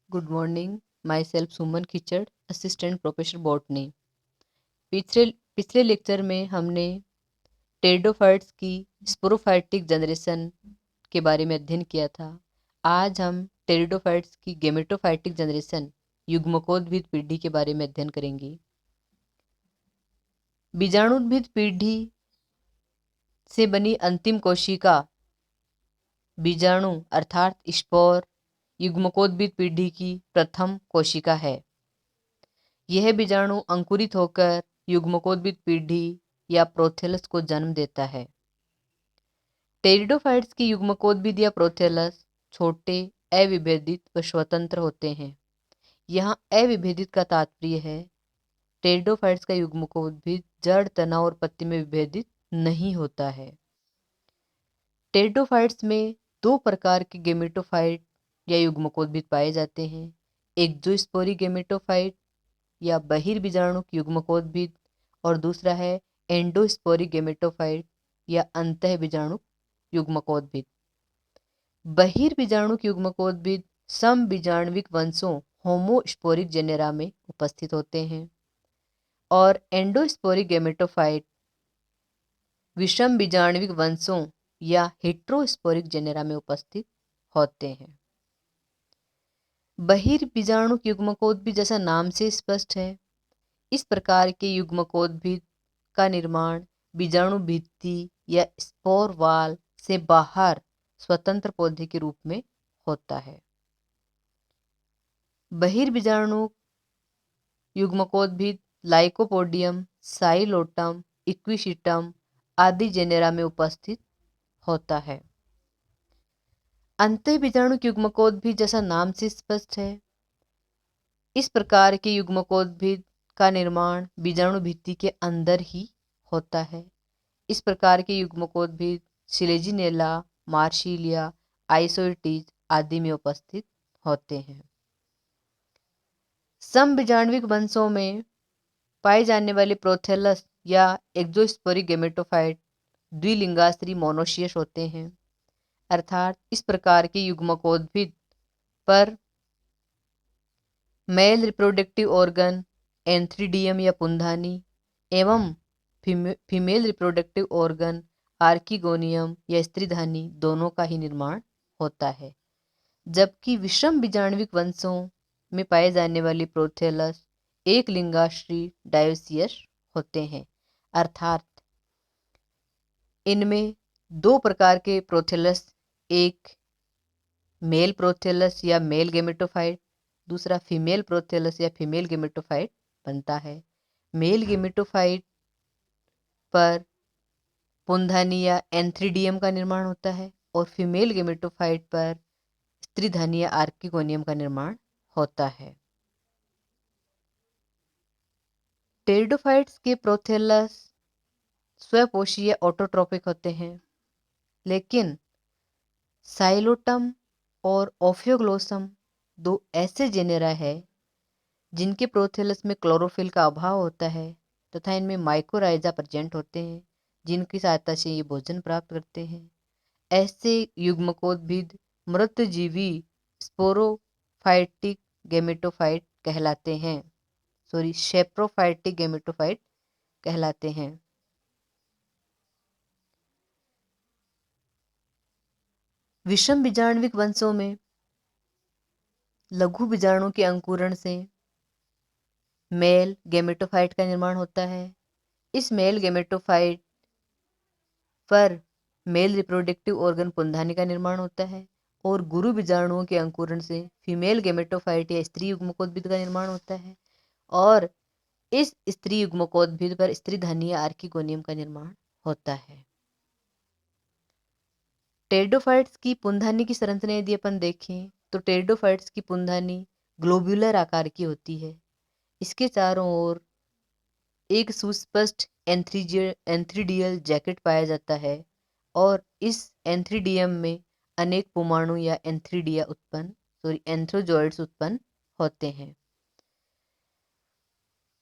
Good morning. My self Suman Khichar, assistant professor botany. पिछले पिछले lecture में हमने टेरिडोफाइट्स की स्पोरोफाइटिक जनरेशन के बारे में अध्ययन किया था। आज हम टेरिडोफाइट्स की गेमेटोफाइटिक जनरेशन युग्मकोद्भिद पीढ़ी के बारे में अध्ययन करेंगे। बीजाणुद्भिद पीढ़ी से बनी अंतिम कोशिका बीजाणु अर्थात स्पोर युग्मकोद्भिद पीढ़ी की प्रथम कोशिका है। यह बीजाणु अंकुरित होकर युग्मकोद्भिद पीढ़ी या प्रोथेलस को जन्म देता है। टेरिडोफाइट्स की युग्मकोद्भिद या प्रोथेलस छोटे, अविभेदित व स्वतंत्र होते हैं। यहाँ अविभेदित का तात्पर्य है टेरिडोफाइट्स का युग्मकोद्भिद जड़, तना और पत्ती में विभेदित नहीं होता है। टेरिडोफाइट्स में दो प्रकार के गेमेटोफाइट या युग्मकोद्भिद पाए जाते हैं। एक्जोस्पोरी गेमेटोफाइट या बहिर्बीजाणुक युग्मकोद्भिद और दूसरा है एंडोस्पोरिक गेमेटोफाइट या अंतःबीजाणुक युग्मकोद्भिद। बहिर्बीजाणुक युग्मकोद्भिद समबीजाण्विक वंशों होमोस्पोरिक जेनेरा में उपस्थित होते हैं और एंडोस्पोरिक गेमेटोफाइट विषम बीजाण्विक वंशों या हेट्रोस्पोरिक जेनेरा में उपस्थित होते हैं। बहिर्बीजाणुक युग्मकोद्भिद जैसा नाम से स्पष्ट है, इस प्रकार के युग्मकोद्भिद का निर्माण बीजाणु भित्ति या स्पोर वाल से बाहर स्वतंत्र पौधे के रूप में होता है। बहिर्बीजाणु युग्मकोद्भिद लाइकोपोडियम, साइलोटम, इक्विशिटम आदि जेनेरा में उपस्थित होता है। अंतःबीजाणु युग्मकोद्भिद जैसा नाम से स्पष्ट है, इस प्रकार के युग्मकोद्भिद का निर्माण बीजाणु भित्ति के अंदर ही होता है। इस प्रकार के युग्मकोद्भिद शिलेजिनेला, मार्शिलिया, आइसोइटिस आदि में उपस्थित होते हैं। समबीजाण्विक वंशों में पाए जाने वाले प्रोथेलस या एक्जोस्पोरिक गेमेटोफाइट द्विलिंगाश्री मोनोशियस होते हैं, अर्थात इस प्रकार के युग्मकोद्भिद पर मेल रिप्रोडक्टिव ऑर्गन एंथ्रीडियम या पुंधानी एवं फीमेल रिप्रोडक्टिव ऑर्गन आर्किगोनियम या स्त्रीधानी दोनों का ही निर्माण होता है। जबकि विषम बीजाण्विक वंशों में पाए जाने वाले प्रोथेलस एक लिंगाश्री डायोसियस होते हैं, अर्थात इनमें दो प्रकार के प्रोथेलस, एक मेल प्रोथेलस या मेल गेमेटोफाइट, दूसरा फीमेल प्रोथेलस या फीमेल गेमेटोफाइट बनता है। मेल गेमेटोफाइट पर पुंधानी या एंथ्रीडियम का निर्माण होता है और फीमेल गेमेटोफाइट पर स्त्रीधानी या आर्किगोनियम का निर्माण होता है। टेरिडोफाइट्स के प्रोथेलस स्वपोषी या ऑटोट्रोपिक होते हैं, लेकिन साइलोटम और ओफियोग्लोसम दो ऐसे जेनेरा है जिनके प्रोथेलस में क्लोरोफिल का अभाव होता है तथा इनमें माइकोराइजा प्रेजेंट होते हैं, जिनकी सहायता से ये भोजन प्राप्त करते हैं। ऐसे युग्मकोद्भिद मृतजीवी स्पोरोफाइटिक गेमेटोफाइट कहलाते हैं, सेप्रोफाइटिक गेमेटोफाइट कहलाते हैं। विषम बीजाण्विक वंशों में लघु बीजाणु के अंकुरण से मेल गेमेटोफाइट का निर्माण होता है। इस मेल गेमेटोफाइट पर मेल रिप्रोडक्टिव ऑर्गन पुंधानी का निर्माण होता है और गुरु बीजाणुओं के अंकुरण से फीमेल गेमेटोफाइट या स्त्री युग्मकोद्भिद का निर्माण होता है और इस स्त्री युग्मकोद्भिद पर स्त्रीधानी या आर्किगोनियम का निर्माण होता है। टेरिडोफाइट्स की पुंधानी की संरचना यदि अपन देखें तो टेरिडोफाइट्स की पुंधानी ग्लोब्यूलर आकार की होती है। इसके चारों ओर एक सुस्पष्ट एंथ्रीडियल जैकेट पाया जाता है और इस एंथ्रीडियम में अनेक पुमाणु या एंथ्रोजॉइड्स उत्पन्न होते हैं।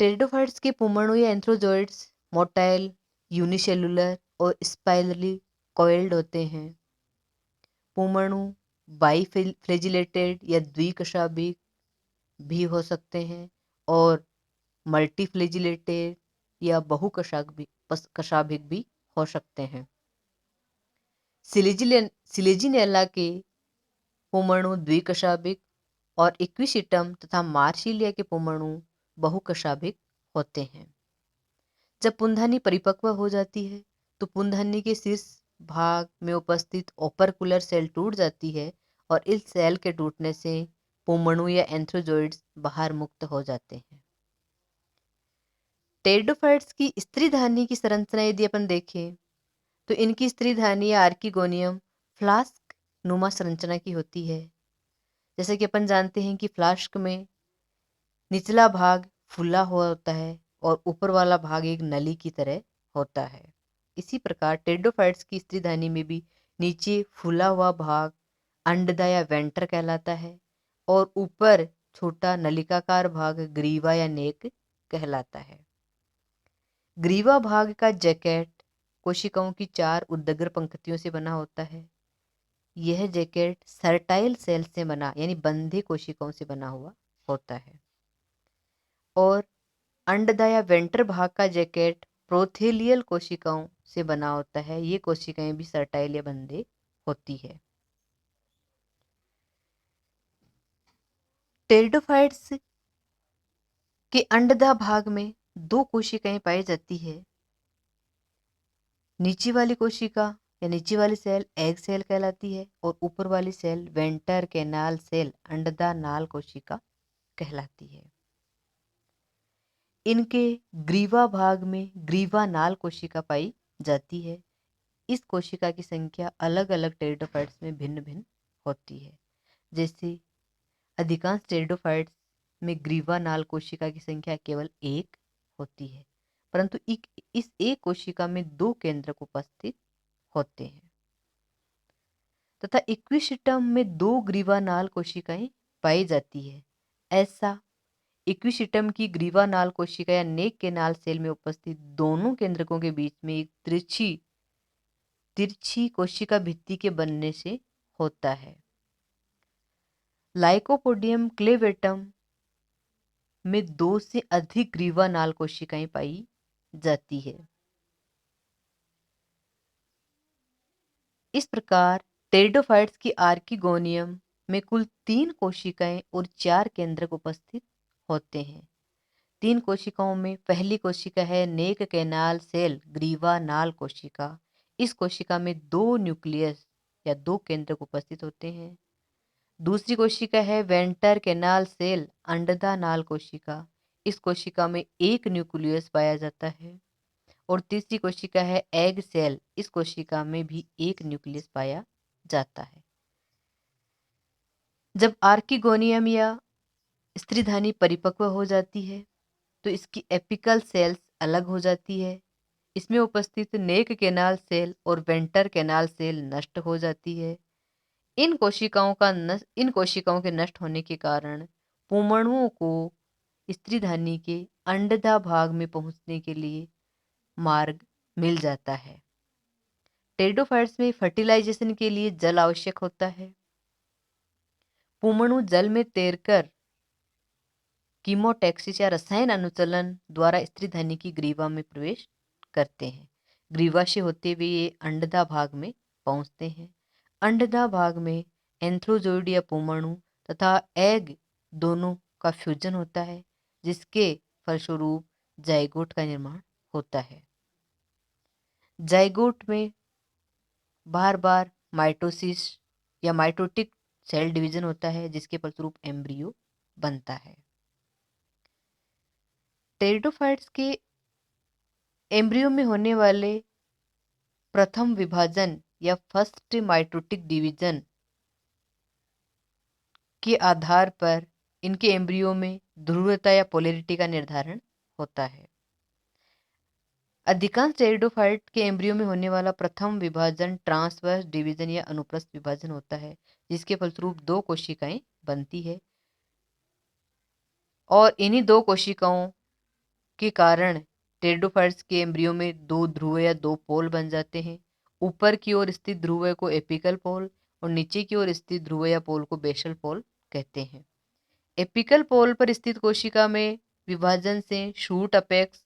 टेरिडोफाइट्स के पुमाणु या एंथ्रोजॉइड्स मोटाइल, यूनिसेलुलर और स्पाइरली कॉइल्ड होते हैं। पुमाणु बाइफ्लैजिलेटेड या द्विकशाभिक भी हो सकते हैं और मल्टीफ्लेजिलेटेड या कशाभिक भी हो सकते हैं। सिलेजिनेला के पुमणु द्विकशाभिक और इक्विसिटम तथा मार्सिलिया के पुमणु बहुकशाभिक होते हैं। जब पुंधानी परिपक्व हो जाती है तो पुंधानी के शीर्ष भाग में उपस्थित ओपर्कुलर सेल टूट जाती है और इस सेल के टूटने से पुमणु या एंथ्रोजोइड्स बाहर मुक्त हो जाते हैं। टेरिडोफाइट्स की स्त्रीधानी की संरचना यदि अपन देखें तो इनकी स्त्रीधानी या आर्किगोनियम फ्लास्क नुमा संरचना की होती है। जैसे कि अपन जानते हैं कि फ्लास्क में निचला भाग फूला हुआ होता है और ऊपर वाला भाग एक नली की तरह होता है। इसी प्रकार टेरिडोफाइट्स की स्त्रीधानी में भी नीचे फूला हुआ भाग अंडदा या वेंटर कहलाता है और ऊपर छोटा नलिकाकार भाग ग्रीवा या नेक कहलाता है। ग्रीवा भाग का जैकेट कोशिकाओं की 4 उदग्र पंक्तियों से बना होता है। यह जैकेट सर्टाइल सेल से बना यानी बंधे कोशिकाओं से बना हुआ होता है और अंडदा या वेंटर भाग का जैकेट प्रोथेलियल कोशिकाओं से बना होता है। ये कोशिकाएं भी सर्टाइल या बंधे होती है। टेरिडोफाइट्स के अंडदा भाग में 2 कोशिकाएं पाई जाती है। नीचे वाली कोशिका या नीचे वाली सेल एग सेल कहलाती है और ऊपर वाली सेल वेंटर कैनाल सेल अंडदा नाल कोशिका कहलाती है। इनके ग्रीवा भाग में ग्रीवा नाल कोशिका पाई जाती है। इस कोशिका की संख्या अलग अलग टेरिडोफाइट्स में भिन्न भिन्न होती है। जैसे अधिकांश टेरिडोफाइट्स में ग्रीवा नाल कोशिका की संख्या केवल 1 होती है, परंतु इस एक कोशिका में 2 केंद्रक उपस्थित होते हैं तथा इक्विसिटम में 2 ग्रीवा नाल कोशिकाएं पाई जाती है। ऐसा इक्विसिटम की ग्रीवा नाल कोशिका या नेक के नाल सेल में उपस्थित दोनों केंद्रकों के बीच में एक तिरछी कोशिका भित्ति के बनने से होता है। लाइकोपोडियम क्लेवेटम में 2 से अधिक ग्रीवा नाल कोशिकाएं पाई जाती है। इस प्रकार टेरिडोफाइट्स की आर्किगोनियम में कुल 3 कोशिकाएं और 4 केंद्रक उपस्थित होते हैं। 3 कोशिकाओं में पहली कोशिका है नेक कैनाल सेल ग्रीवा नाल कोशिका। इस कोशिका में 2 न्यूक्लियस या 2 केंद्रक उपस्थित होते हैं। दूसरी कोशिका है वेंटर कैनाल सेल अंडदा नाल कोशिका। इस कोशिका में 1 न्यूक्लियस पाया जाता है और तीसरी कोशिका है एग सेल। इस कोशिका में भी 1 न्यूक्लियस पाया जाता है। जब आर्किगोनियम या स्त्रीधानी परिपक्व हो जाती है तो इसकी एपिकल सेल्स अलग हो जाती है। इसमें उपस्थित नेक कैनाल सेल और वेंटर कैनाल सेल नष्ट हो जाती है। इन कोशिकाओं के नष्ट होने के कारण पुमणुओं को स्त्रीधानी के अंडदा भाग में पहुंचने के लिए मार्ग मिल जाता है। टेरिडोफाइट्स में फर्टिलाइजेशन के लिए जल आवश्यक होता है। पुमणु जल में तैरकर कीमोटैक्सिस या रसायन अनुचलन द्वारा स्त्रीधानी की ग्रीवा में प्रवेश करते हैं। ग्रीवा से होते हुए ये अंडदा भाग में पहुंचते हैं। अंडदा भाग में एंथ्रोजोइड या पुमणु तथा एग दोनों का फ्यूजन होता है जिसके फलस्वरूप जाइगोट का निर्माण होता है। जाइगोट में बार बार माइटोसिस या माइटोटिक सेल डिवीजन होता है जिसके फलस्वरूप एम्ब्रियो बनता है। टेरिडोफाइट्स के एम्ब्रियो में होने वाले प्रथम विभाजन या फर्स्ट माइटोटिक डिवीजन के आधार पर इनके एम्ब्रियो में ध्रुवता या पोलैरिटी का निर्धारण होता है। अधिकांश टेरिडोफाइट के एम्ब्रियो में होने वाला प्रथम विभाजन ट्रांसवर्स डिवीजन या अनुप्रस्थ विभाजन होता है जिसके फलस्वरूप 2 कोशिकाएं बनती है और इन्हीं 2 कोशिकाओं के कारण टेरिडोफाइट्स के एम्ब्रियो में 2 ध्रुव या 2 पोल बन जाते हैं। ऊपर की ओर स्थित ध्रुव को एपिकल पोल और नीचे की ओर स्थित ध्रुव या पोल को बेसल पोल कहते हैं। एपिकल पोल पर स्थित कोशिका में विभाजन से शूट अपेक्स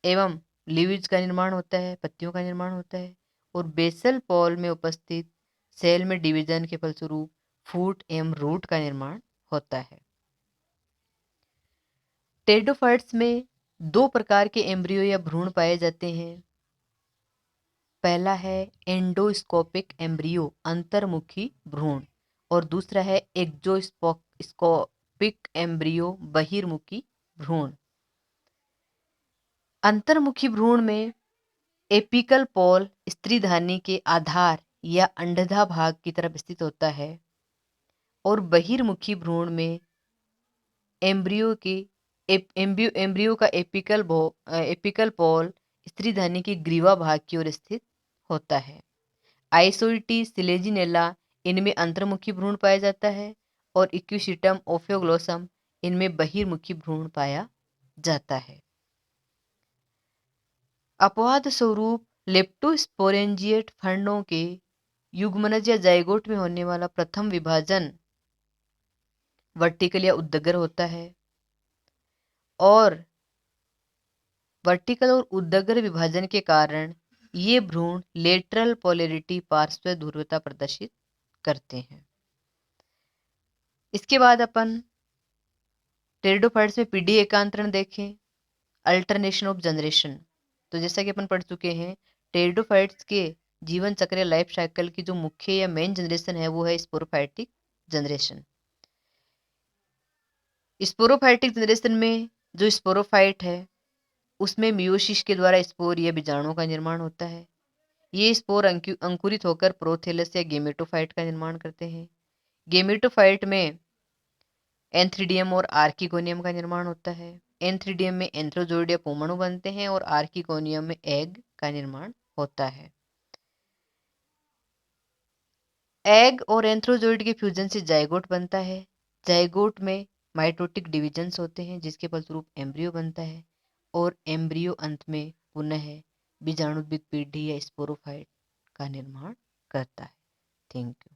एवं लीव्स का निर्माण होता है, पत्तियों का निर्माण होता है। और बेसल पोल में उपस्थित सेल में डिवीजन के फलस्वरूप फूट एवं रूट का निर्माण होता है। टेरिडोफाइट्स में दो प्रकार के एम्ब्रियो या भ्रूण पाए जाते हैं। पहला है एंडोस्कोपिक एम्ब्रियो, अंतर्मुखी भ्रूण, और दूसरा है एक्जोस्कोपिक एम्ब्रियो, बहिर्मुखी भ्रूण। अंतर्मुखी भ्रूण में एपिकल पोल स्त्रीधानी के आधार या अंडधा भाग की तरफ स्थित होता है और बहिर्मुखी भ्रूण में एम्ब्रियो का एपिकल पोल स्त्रीधानी के ग्रीवा भाग की ओर स्थित होता है। आइसोइटी सिलेजिनेला इनमें अंतर्मुखी भ्रूण पाया जाता है और इक्विसिटम ओफियोग्लोसम इनमें बहिर्मुखी भ्रूण पाया जाता है। अपवाद स्वरूप लेप्टोस्पोरेंजिएट फंडों के युग्मनज या जाइगोट में होने वाला प्रथम विभाजन वर्टिकल या उद्दगर होता है और वर्टिकल और उद्दगर विभाजन के कारण ये भ्रूण लेटरल पोलैरिटी, पार्श्व ध्रुवता प्रदर्शित करते हैं। इसके बाद अपन टेरिडोफाइट्स में पीडी एकांतरण देखें, अल्टरनेशन ऑफ जनरेशन। तो जैसा कि अपन पढ़ चुके हैं, टेरिडोफाइट्स के जीवन चक्र लाइफ साइकिल की जो मुख्य या मेन जनरेशन है वो है स्पोरोफाइटिक जनरेशन। स्पोरोफाइटिक जनरेशन में जो स्पोरोफाइट है उसमें मियोसिस के द्वारा स्पोर या बीजाणुओं का निर्माण होता है। ये स्पोर अंकुरित होकर प्रोथेलस या गेमेटोफाइट का निर्माण करते हैं। गेमेटोफाइट में एंथ्रीडियम और आर्किगोनियम का निर्माण होता है। एंथ्रीडियम में एंथ्रोजोइड या पोमणु बनते हैं और आर्किगोनियम में एग का निर्माण होता है। एग और एंथ्रोजोइड के फ्यूजन से जाइगोट बनता है। जाइगोट में माइटोटिक डिविजन्स होते हैं जिसके फलस्वरूप एम्ब्रियो बनता है और एम्ब्रियो अंत में पुनः बीजाणुद्भिद पीढ़ी या स्पोरोफाइट का निर्माण करता है। Thank you.